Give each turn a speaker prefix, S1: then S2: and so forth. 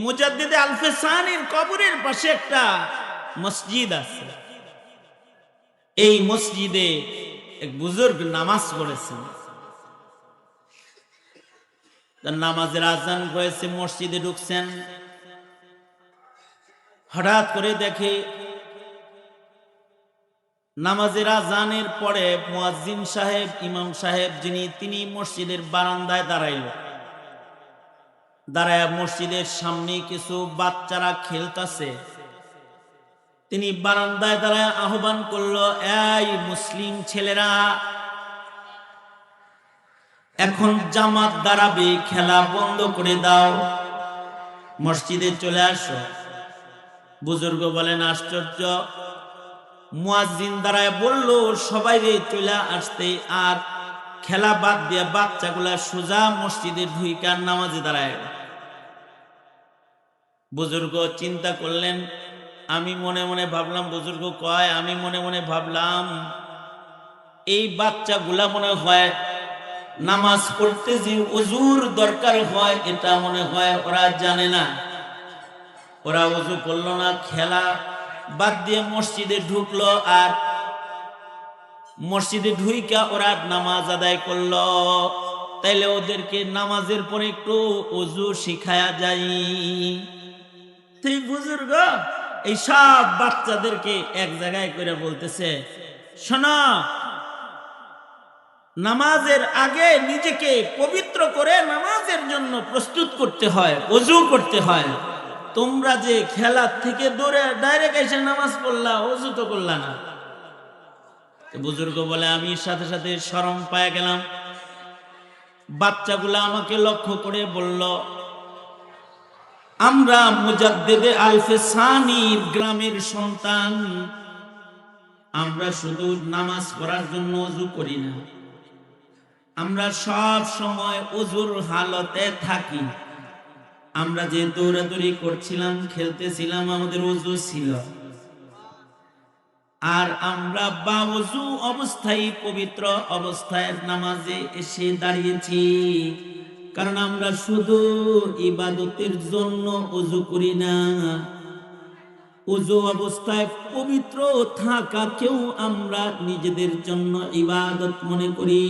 S1: মুজাদ্দিদে আল-ফিসানির কবরের পাশে একটা মসজিদ আছে। এই মসজিদে এক বুজুর্গ নামাজ পড়েছেন। নামাজের আজান হয়েছে, মসজিদে ঢুকছেন। হঠাৎ করে দেখে নামাজের আজানের পরে মুয়াজ্জিন সাহেব, ইমাম সাহেব তিনি মসজিদের বারান্দায় দাঁড়ায় মসজিদের সামনে কিছু বাচ্চারা খেলতেছে। তিনি বারান্দায় দাঁড়ায় আহ্বান করলো, এই মুসলিম ছেলেরা, এখন জামাত দাঁড়াবে, খেলা বন্ধ করে দাও, মসজিদে চলে আসো। বুজুর্গ বলেন, আশ্চর্য, মুয়াজ্জিন দাঁড়ায় বলল সবাই চলে আসতে, আর খেলা বাদ দিয়ে বাচ্চাগুলা সোজা মসজিদে ঢুইকা নামাজে দাঁড়ায়। বুজুর্গ চিন্তা করলেন, আমি মনে মনে ভাবলাম, বুজুর্গ কয়, আমি মনে মনে ভাবলাম এই বাচ্চাগুলা মনে হয় নামাজ পড়তে যে ওযুর দরকার হয় এটা মনে হয় ওরা জানে না। ওরা ওযু করলো না, খেলা বাদ দিয়ে মসজিদে ঢুকলো, আর মসজিদে ঢুইকা ওরা নামাজ আদায় করলো। তাইলে ওদেরকে নামাজের পরে একটু ওযু শিখায়া যায়। তুই বুজুর্গ এই সব বাচ্চাদেরকে এক জায়গায় করে বলতেছে, শোনো, নামাজের আগে নিজেকে পবিত্র করে নামাজের জন্য প্রস্তুত করতে হয়, ওযু করতে হয়। তোমরা যে খেলার থেকে দৌড়ে ডাইরেক্ট এসে নামাজ পড়লা, ওযু তো করলা না। বুজুর্গ বলে, আমি সাথে সাথে শরম পায় গেলাম। বাচ্চাগুলা আমাকে লক্ষ্য করে বলল, আমরা মুজাদ্দিদে আল-ফিসানির গ্রামের সন্তান, আমরা শুধু নামাজ পড়ার জন্য ওযু করি না, আমরা সব সময় ওযুর হালতে থাকি। আমরা যে দৌড়াদৌড়ি করছিলাম, খেলতেছিলাম, আমাদের ওযু ছিল, আর আমরা বাওযু অবস্থায়, পবিত্র অবস্থায় নামাজে এসে দাঁড়িয়েছি, কারণ আমরা শুধু ইবাদতের জন্য ওযু করি না, ওযু অবস্থায় পবিত্র থাকাকেও আমরা নিজেদের জন্য ইবাদত মনে করি।